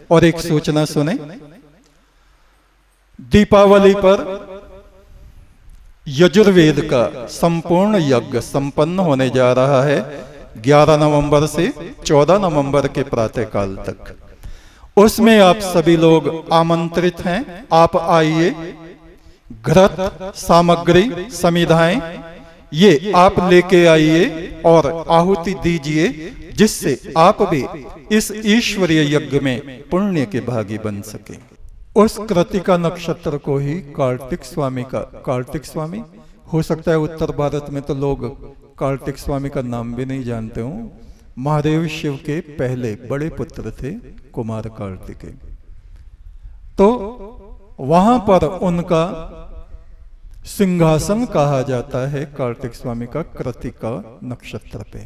और एक सूचना सुने। दीपावली पर यजुर्वेद का संपूर्ण यज्ञ संपन्न होने जा रहा है 11 नवंबर से 14 नवंबर के प्रातःकाल तक। उसमें आप सभी लोग आमंत्रित हैं। आप आइए, घृत सामग्री समिधाएं ये आप लेके आइए और आहुति दीजिए, जिससे आप भी इस ईश्वरीय यज्ञ में पुण्य के भागी बन सके। उस कृतिका नक्षत्र को ही कार्तिक स्वामी का, कार्तिक स्वामी हो सकता है उत्तर भारत में तो लोग कार्तिक स्वामी का नाम भी नहीं जानते हो। महादेव शिव के पहले बड़े पुत्र थे कुमार कार्तिकेय। तो वहां पर उनका सिंहासन कहा जाता है कार्तिक स्वामी का कृतिका नक्षत्र पे,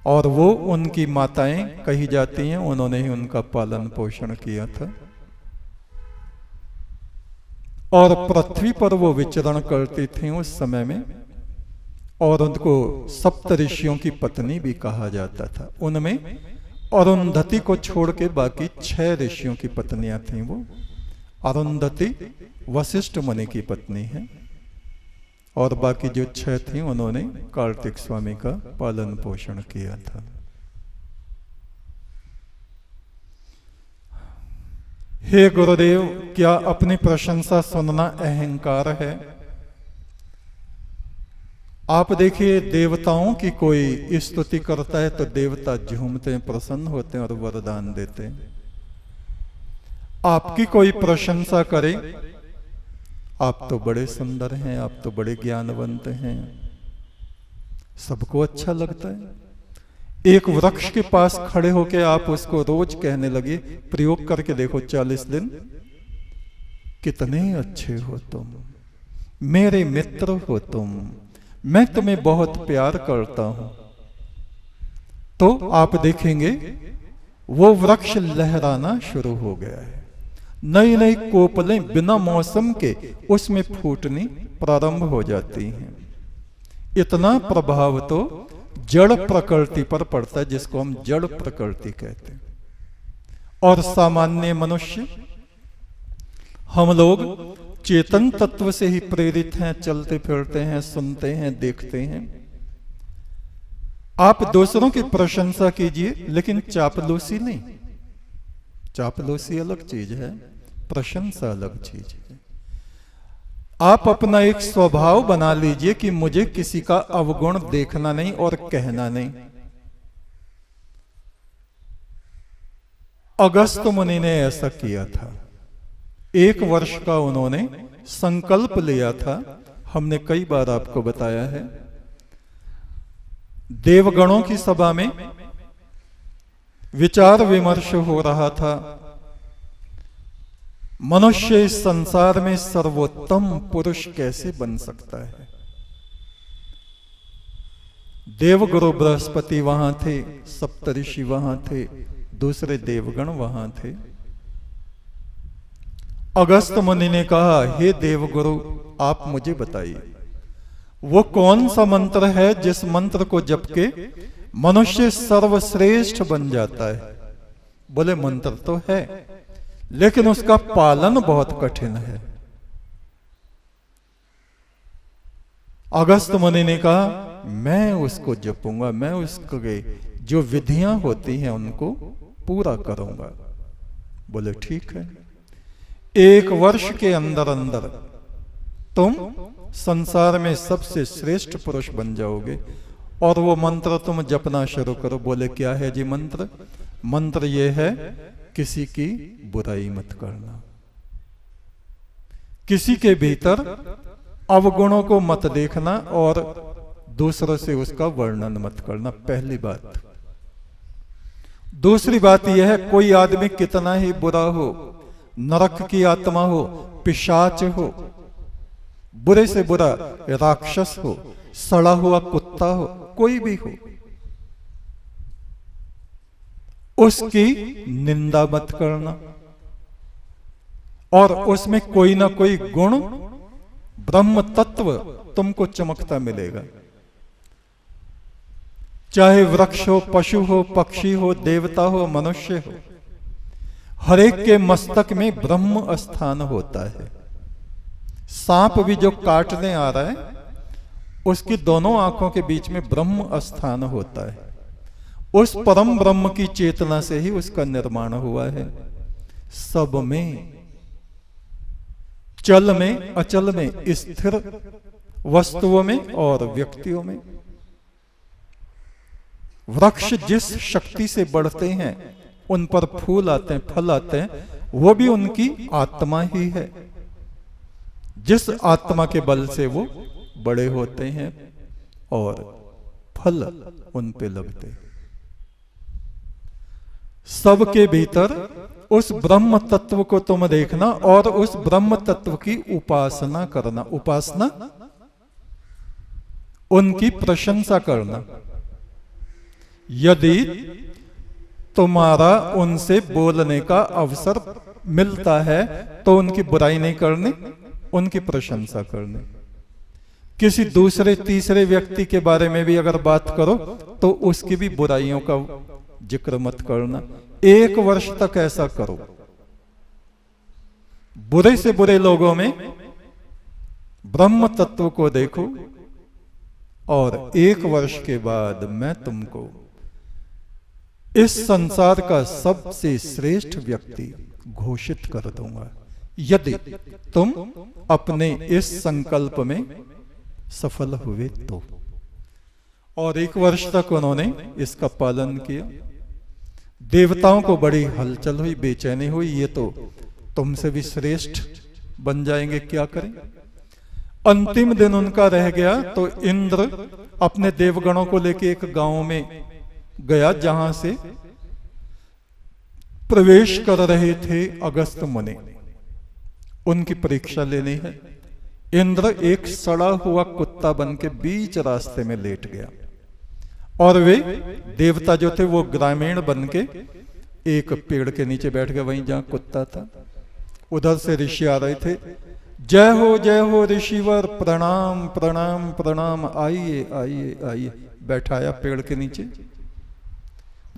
और वो उनकी माताएं कही जाती हैं। उन्होंने ही उनका पालन पोषण किया था और पृथ्वी पर वो विचरण करती थी उस समय में, और उनको सप्त ऋषियों की पत्नी भी कहा जाता था। उनमें अरुंधति को छोड़ के बाकी 6 ऋषियों की पत्नियां थीं। वो अरुंधति वशिष्ठ मुनि की पत्नी है, और बाकी जो 6 थीं उन्होंने कार्तिक स्वामी का पालन पोषण किया था। हे गुरुदेव, क्या अपनी प्रशंसा सुनना अहंकार है? आप देखिए, देवताओं की कोई स्तुति करता है तो देवता झूमते हैं, प्रसन्न होते हैं और वरदान देते हैं। आपकी कोई प्रशंसा करे, आप तो बड़े सुंदर हैं, आप तो बड़े ज्ञानवंत हैं, सबको अच्छा लगता है। एक वृक्ष के पास खड़े होकर आप उसको रोज कहने लगे, प्रयोग करके देखो 40 दिन, कितने अच्छे हो तुम, मेरे मित्र हो तुम, मैं तुम्हें बहुत प्यार करता हूं, तो आप देखेंगे वो वृक्ष लहराना शुरू हो गया है। नई नई कोपलें बिना मौसम के उसमें फूटनी प्रारंभ हो जाती हैं। इतना प्रभाव तो जड़ प्रकृति पर पड़ता है, जिसको हम जड़ प्रकृति कहते हैं। और सामान्य मनुष्य, हम लोग चेतन तत्व से ही प्रेरित हैं, चलते फिरते हैं, सुनते हैं, देखते हैं। आप दूसरों की प्रशंसा कीजिए, लेकिन चापलूसी नहीं। चापलूसी अलग चीज है, प्रशंसा अलग चीज है। आप अपना एक स्वभाव बना लीजिए कि मुझे किसी का अवगुण देखना नहीं और कहना नहीं। अगस्त मुनि ने ऐसा किया था। 1 वर्ष का उन्होंने संकल्प लिया था। हमने कई बार आपको बताया है। देवगणों की सभा में विचार विमर्श हो रहा था। मनुष्य इस संसार में सर्वोत्तम पुरुष कैसे बन सकता है? देवगुरु बृहस्पति वहां थे, सप्तऋषि वहां थे, दूसरे देवगण वहां थे। अगस्त मुनि ने कहा, हे देवगुरु, आप मुझे बताइए, वो कौन सा मंत्र है जिस मंत्र को जप के मनुष्य सर्वश्रेष्ठ बन जाता है? बोले, मंत्र तो है, लेकिन उसका पालन बहुत कठिन है। अगस्त मुनि ने कहा, मैं उसको जपूंगा, मैं उसको जो विधियां होती हैं उनको पूरा करूंगा। बोले, ठीक है, 1 वर्ष के अंदर अंदर तुम संसार में सबसे श्रेष्ठ पुरुष बन जाओगे, और वो मंत्र तुम जपना शुरू करो। बोले, क्या है जी मंत्र? मंत्र ये है, किसी की बुराई मत करना, किसी के भीतर अवगुणों को मत देखना, और दूसरों से उसका वर्णन मत करना। पहली बात। दूसरी बात यह है, कोई आदमी कितना ही बुरा हो, नरक की आत्मा हो, पिशाच हो, बुरे से बुरा राक्षस हो, सड़ा हुआ कुत्ता हो, कोई भी हो, उसकी निंदा मत करना, और उसमें कोई ना कोई गुण, ब्रह्म तत्व तुमको चमकता मिलेगा। चाहे वृक्ष हो, पशु हो, पक्षी हो, देवता हो, मनुष्य हो, हर एक के मस्तक में ब्रह्म स्थान होता है। सांप भी जो काटने आ रहा है उसकी दोनों आंखों के बीच में ब्रह्म स्थान होता है। उस परम ब्रह्म की चेतना से ही उसका निर्माण हुआ है। सब में, चल में, अचल में, स्थिर वस्तुओं में और व्यक्तियों में। वृक्ष जिस शक्ति से बढ़ते हैं, उन पर फूल आते हैं, फल आते हैं, वो भी उनकी आत्मा ही है। जिस आत्मा के बल से वो बड़े होते हैं और फल उन पे लगते हैं। सबके भीतर उस ब्रह्म तत्व को तुम देखना और उस ब्रह्म तत्व की उपासना करना। उपासना उनकी प्रशंसा करना। यदि तुम्हारा उनसे बोलने का अवसर मिलता है तो उनकी बुराई नहीं करनी, उनकी प्रशंसा करनी। किसी दूसरे तीसरे व्यक्ति के बारे में भी अगर बात करो तो उसकी भी बुराइयों का जिक्र मत करना। 1 वर्ष तक ऐसा करो। बुरे से बुरे लोगों में ब्रह्म तत्व को देखो और 1 वर्ष के बाद मैं तुमको इस संसार का सबसे श्रेष्ठ व्यक्ति घोषित कर दूंगा, यदि तुम अपने इस संकल्प में सफल हुए तो। और 1 वर्ष तक उन्होंने इसका पालन किया। देवताओं को बड़ी हलचल हुई, बेचैनी हुई, ये तो तुमसे भी श्रेष्ठ बन जाएंगे, क्या करें। अंतिम दिन उनका रह गया तो इंद्र अपने देवगणों को लेके एक गांव में गया जहां से प्रवेश कर रहे थे अगस्त मुनि। उनकी परीक्षा लेनी है। इंद्र एक सड़ा हुआ कुत्ता बन के बीच रास्ते में लेट गया और वे देवता जो थे वो ग्रामीण बन के एक पेड़ के नीचे बैठ गए, वहीं जहां कुत्ता था। उधर से ऋषि आ रहे थे। जय हो ऋषिवर, प्रणाम प्रणाम प्रणाम, आइए आइए आइए। बैठाया पेड़ के नीचे,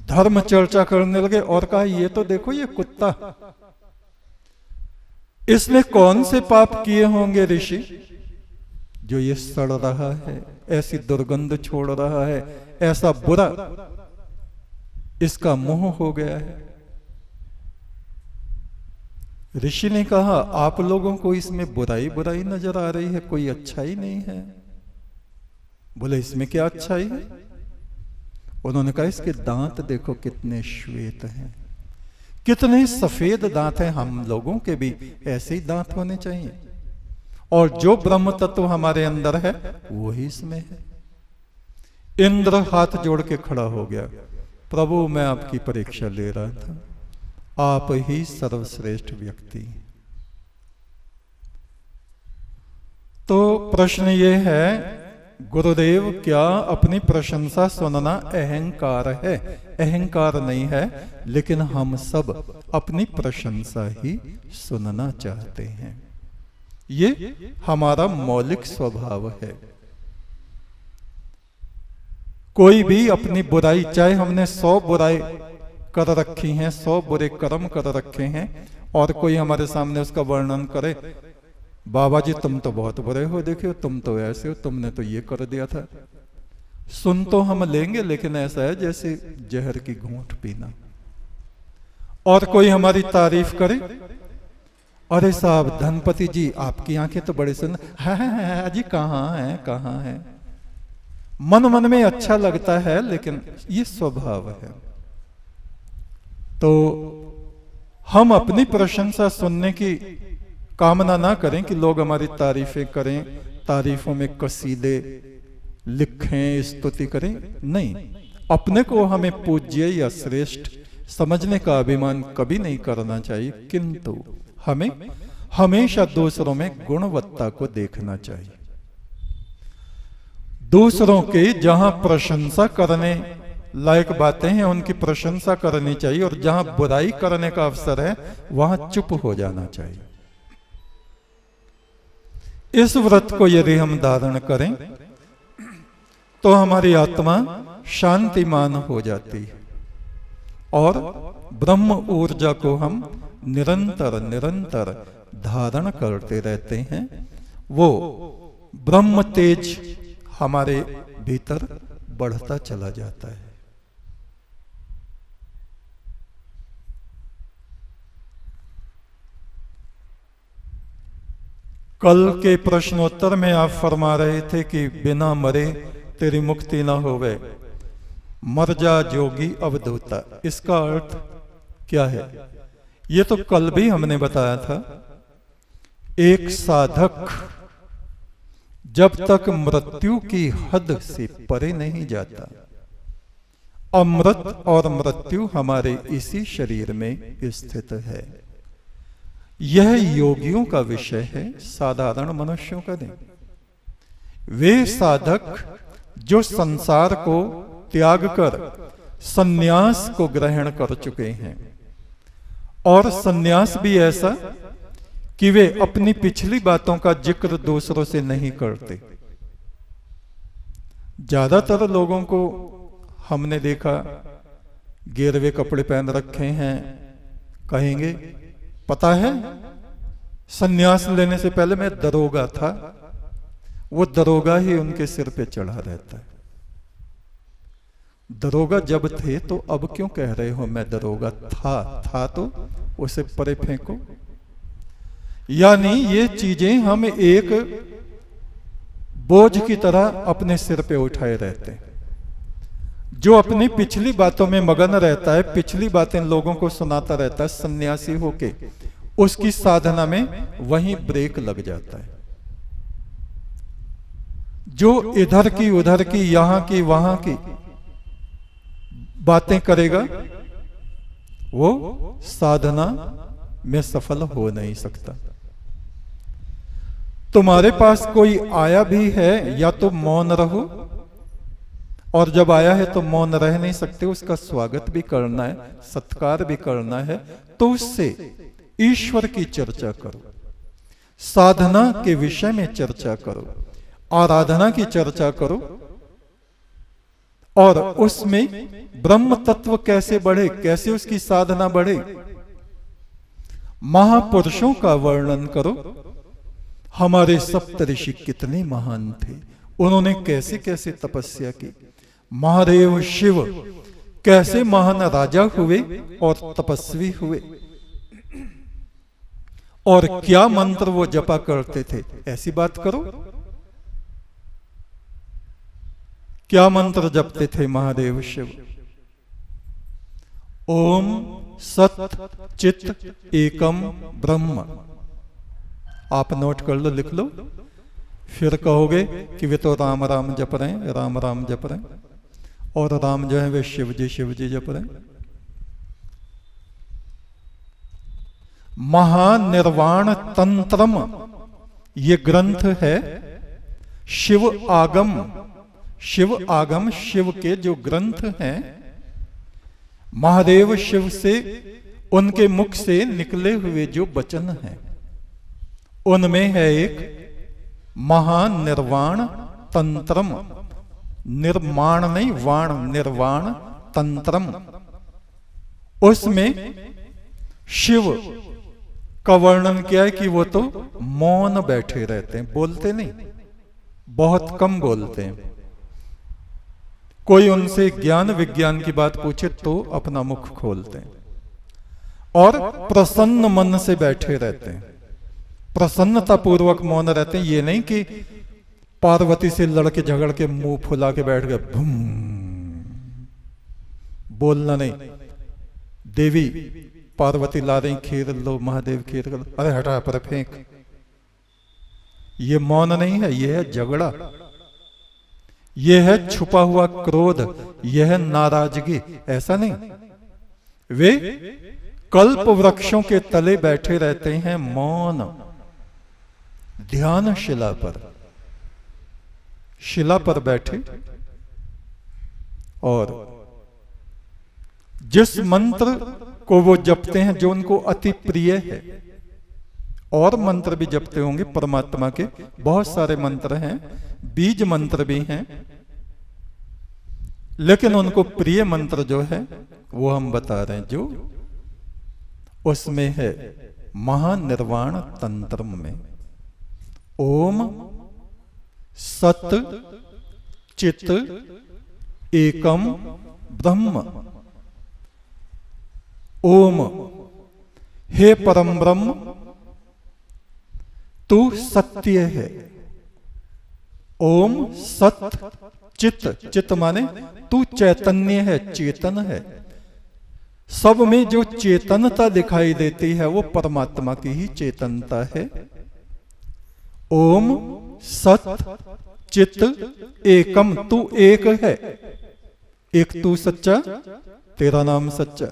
धर्म चर्चा करने लगे और कहा ये तो देखो ये कुत्ता, इसने कौन से पाप किए होंगे ऋषि जो ये सड़ रहा है, ऐसी दुर्गंध छोड़ रहा है, ऐसा बुरा इसका मोह हो गया है। ऋषि ने कहा आप लोगों को इसमें बुराई बुराई नजर आ रही है, कोई अच्छाई नहीं है। बोले इसमें क्या अच्छाई है? उन्होंने कहा इसके दांत देखो कितने श्वेत हैं, कितने सफेद दांत हैं। हम लोगों के भी ऐसे ही दांत होने चाहिए और जो ब्रह्म तत्व हमारे अंदर है वही इसमें है। इंद्र हाथ जोड़ के खड़ा हो गया, प्रभु मैं आपकी परीक्षा ले रहा था, आप ही सर्वश्रेष्ठ व्यक्ति। तो प्रश्न ये है गुरुदेव क्या अपनी प्रशंसा सुनना अहंकार है? अहंकार नहीं है, लेकिन हम सब अपनी प्रशंसा ही सुनना चाहते हैं। ये हमारा मौलिक स्वभाव है। कोई भी अपनी बुराई, चाहे हमने 100 बुराई कर रखी हैं, 100 बुरे कर्म कर रखे हैं, और कोई हमारे सामने उसका वर्णन करे, बाबा जी तुम तो बहुत बुरे हो, देखियो तुम तो ऐसे हो, तुमने तो ये कर दिया था। सुन तो हम लेंगे, लेकिन ऐसा है जैसे जहर की घूंट पीना। और कोई हमारी तारीफ करे, अरे साहब धनपति जी आपकी आंखें तो बड़ी सुंदर है जी, कहाँ है कहाँ है। मन मन में अच्छा लगता है, लेकिन ये स्वभाव है। तो हम अपनी प्रशंसा सुनने की कामना ना करें कि लोग हमारी तारीफें करें, तारीफों में कसीदे लिखें, स्तुति करें। नहीं, अपने को हमें पूज्य या श्रेष्ठ समझने का अभिमान कभी नहीं करना चाहिए, किंतु हमें हमेशा दूसरों में गुणवत्ता को देखना चाहिए। दूसरों के जहां प्रशंसा करने लायक बातें हैं उनकी प्रशंसा करनी चाहिए, और जहां बुराई करने का अवसर है वहां चुप हो जाना चाहिए। इस व्रत को यदि हम धारण करें तो हमारी आत्मा शांतिमान हो जाती है और ब्रह्म ऊर्जा को हम निरंतर निरंतर धारण करते रहते हैं, वो ब्रह्म तेज हमारे भीतर बढ़ता चला जाता है। कल के प्रश्नोत्तर में आप फरमा रहे थे कि बिना मरे तेरी मुक्ति ना होवे, मर जा जोगी अवधूता। इसका अर्थ क्या है? ये तो कल भी हमने बताया था। एक साधक जब तक मृत्यु की हद से परे नहीं जाता, अमृत और मृत्यु हमारे इसी शरीर में स्थित है। यह योगियों का विषय है, साधारण मनुष्यों का नहीं। वे साधक जो संसार को त्याग कर सन्यास को ग्रहण कर चुके हैं, और सन्यास भी ऐसा कि वे अपनी पिछली बातों का जिक्र दूसरों से नहीं करते। ज्यादातर लोगों को हमने देखा गिरवे कपड़े पहन रखे हैं, कहेंगे पता है सन्यास लेने से पहले मैं दरोगा था। वो दरोगा ही उनके सिर पे चढ़ा रहता है। दरोगा जब थे तो अब क्यों कह रहे हो मैं दरोगा था तो उसे परे फेंको। यानी ये चीजें हम एक बोझ की तरह अपने सिर पे उठाए रहते हैं। जो अपनी पिछली बातों में मगन रहता है, पिछली बातें लोगों को सुनाता रहता है, सन्यासी होके उसकी साधना में वहीं ब्रेक लग जाता है। जो इधर की उधर की, यहां की वहां की बातें करेगा, वो साधना में सफल हो नहीं सकता। तुम्हारे पास कोई आया भी है, या तो मौन रहो, और जब आया है तो मौन रह नहीं सकते, उसका स्वागत भी करना है, सत्कार भी करना है, तो उससे ईश्वर की चर्चा करो, साधना के विषय में चर्चा करो, आराधना की चर्चा करो, और उसमें ब्रह्म तत्व कैसे बढ़े, कैसे उसकी साधना बढ़े, महापुरुषों का वर्णन करो। हमारे सप्तऋषि कितने महान थे, उन्होंने कैसे कैसे तपस्या की। महादेव शिव कैसे महान राजा हुए और तपस्वी हुए, और क्या मंत्र वो जपा करते थे, ऐसी बात करो। क्या मंत्र जपते थे महादेव शिव? ओम सत चित एकम ब्रह्म। आप नोट कर लो, लिख लो, फिर कहोगे कि वे तो राम राम जप रहे हैं, राम राम जप रहे हैं, और राम जो है वे शिव जी जप रहे हैं। महानिर्वाण तंत्रम ये ग्रंथ है। शिव आगम, शिव आगम, शिव के जो ग्रंथ हैं, महादेव शिव से, उनके मुख से निकले हुए जो वचन हैं, उनमें है एक महानिर्वाण तंत्रम। निर्माण नहीं, वाण, निर्वाण तंत्रम। उसमें शिव का वर्णन किया है कि वो तो मौन बैठे रहते हैं, बोलते नहीं, बहुत कम बोलते हैं। कोई उनसे ज्ञान विज्ञान की बात पूछे तो अपना मुख खोलते हैं, और प्रसन्न मन से बैठे रहते हैं, प्रसन्नता पूर्वक मौन रहते हैं। ये नहीं कि पार्वती से लड़के झगड़ के मुंह फुला के बैठ गए, भूम, बोलना नहीं। देवी पार्वती ला रही खीर, लो महादेव खीर, अरे हटा पर फेंक। ये मौन नहीं है, ये है झगड़ा, ये है छुपा हुआ क्रोध, यह है नाराजगी। ऐसा नहीं, वे कल्प वृक्षों के तले बैठे रहते हैं, मौन, ध्यान शिला पर, शिला पर बैठे, और जिस मंत्र को वो जपते हैं जो उनको अति प्रिय है, और मंत्र भी जपते होंगे परमात्मा के, बहुत सारे मंत्र हैं, बीज मंत्र भी हैं, लेकिन उनको प्रिय मंत्र जो है वो हम बता रहे हैं, जो उसमें है महानिर्वाण तंत्र में ओम सत चित एकम ब्रह्म। ओम, हे परम ब्रह्म तू सत्य है। ओम सत चित, चित माने तू चैतन्य है, चेतन है। सब में जो चेतनता दिखाई देती है वो परमात्मा की ही चेतनता है। ओम सत चित एकम, तू एक है। एक तू सच्चा, तेरा नाम सच्चा।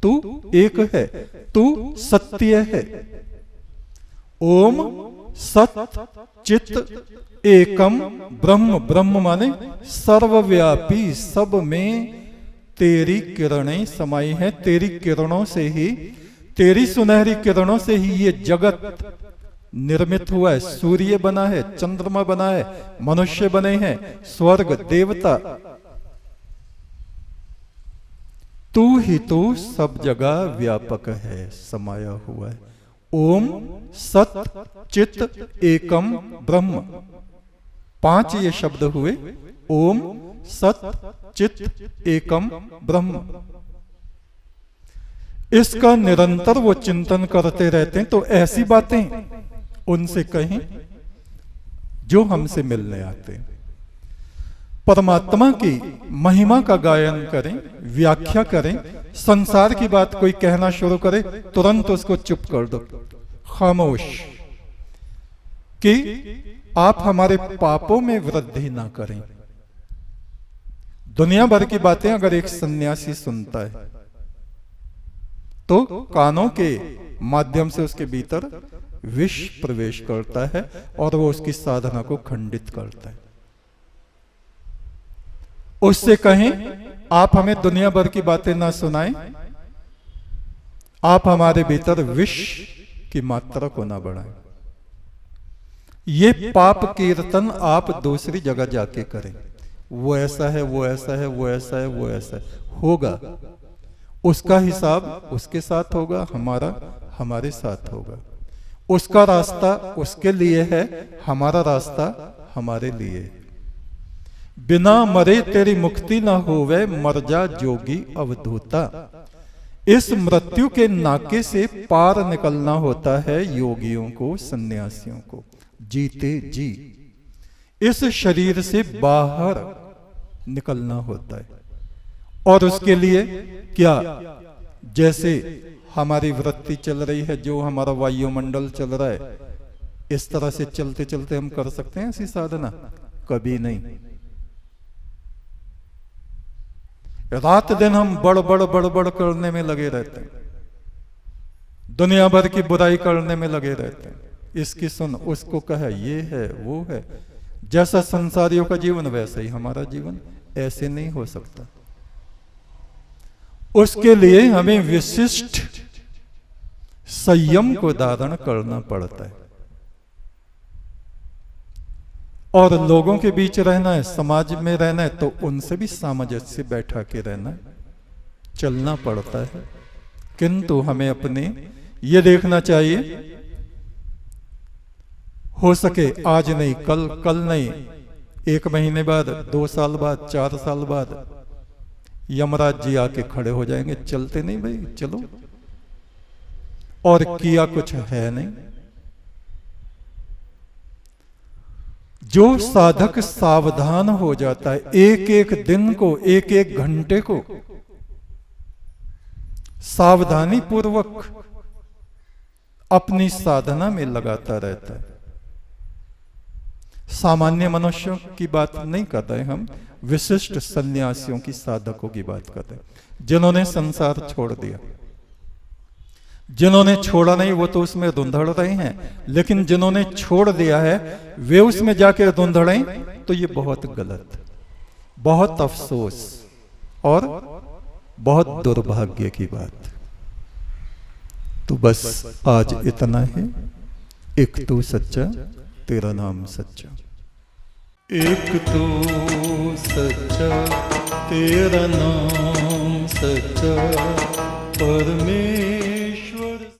तू एक है, तू सत्य है। ओम सत चित एकम ब्रह्म। ब्रह्म माने सर्वव्यापी, सब में तेरी किरणें समाई हैं। तेरी किरणों से ही, तेरी सुनहरी किरणों से ही ये जगत निर्मित हुआ है। सूर्य बना है, चंद्रमा बना है, मनुष्य बने हैं, स्वर्ग देवता। तू ही तो सब जगह व्यापक है, समाया हुआ है। ओम सत चित एकम ब्रह्म। 5 ये शब्द हुए। ओम सत चित एकम ब्रह्म। इसका निरंतर वो चिंतन करते रहते हैं। तो ऐसी बातें उनसे कहें जो हमसे मिलने आते हैं। परमात्मा की महिमा का गायन करें, व्याख्या करें। संसार की बात कोई कहना शुरू करे, तुरंत उसको चुप कर दो, खामोश, कि आप हमारे पापों में वृद्धि ना करें। दुनिया भर की बातें अगर एक सन्यासी सुनता है तो कानों के माध्यम से उसके भीतर विष प्रवेश करता है और वो उसकी साधना को खंडित करता है। उससे कहें आप हमें दुनिया भर की बातें ना सुनाएं, आप हमारे भीतर विष की मात्रा को ना बढ़ाएं। ये पाप कीर्तन आप दूसरी जगह जाके करें। वो ऐसा है, वो ऐसा है, वो ऐसा है, वो ऐसा है। होगा, उसका हिसाब उसके साथ होगा, हमारा हमारे साथ होगा। उसका रास्ता उसके लिए है, हमारा रास्ता हमारे लिए। बिना मरे तेरी मुक्ति ना होवे, मर जा जोगी अवधूता। इस मृत्यु के नाके से पार निकलना होता है योगियों को, सन्यासियों को, जीते जी इस शरीर से बाहर निकलना होता है। और उसके लिए क्या, जैसे हमारी वृत्ति चल रही है, जो हमारा वायुमंडल चल रहा है, इस तरह से चलते चलते हम कर सकते हैं ऐसी साधना? कभी नहीं। रात दिन हम बड़ करने में लगे रहते हैं, दुनिया भर की बुराई करने में लगे रहते हैं। इसकी सुन, उसको कहे, ये है, वो है। जैसा संसारियों का जीवन वैसा ही हमारा जीवन, ऐसे नहीं हो सकता। उसके लिए हमें विशिष्ट संयम को धारण करना पड़ता है। और लोगों के बीच रहना है, समाज में रहना है, तो उनसे भी सामंजस्य से बैठा के रहना है, चलना पड़ता है। किंतु हमें अपने ये देखना चाहिए, हो सके आज नहीं, कल नहीं, 1 महीने बाद, 2 साल बाद, 4 साल बाद यमराज जी आके खड़े हो जाएंगे। चलते नहीं भाई, चलो। और किया कुछ है नहीं। जो साधक सावधान हो जाता है, एक एक दिन को, एक एक घंटे को सावधानी पूर्वक अपनी साधना में लगाता रहता है। सामान्य मनुष्यों की बात नहीं कर रहे हम, विशिष्ट सन्यासियों की, साधकों की बात कर रहे हैं, जिन्होंने संसार छोड़ दिया। जिन्होंने छोड़ा नहीं वो तो उसमें धुंधड़ रहे हैं, लेकिन जिन्होंने छोड़ दिया है वे उसमें जाकर धुंधड़ें, तो ये बहुत गलत, बहुत अफसोस और बहुत दुर्भाग्य की बात। तो बस आज इतना है। एक तू सच्चा, तेरा नाम सच्चा। एक तू सच्चा, तेरा नाम सच्चा, परमेश्वर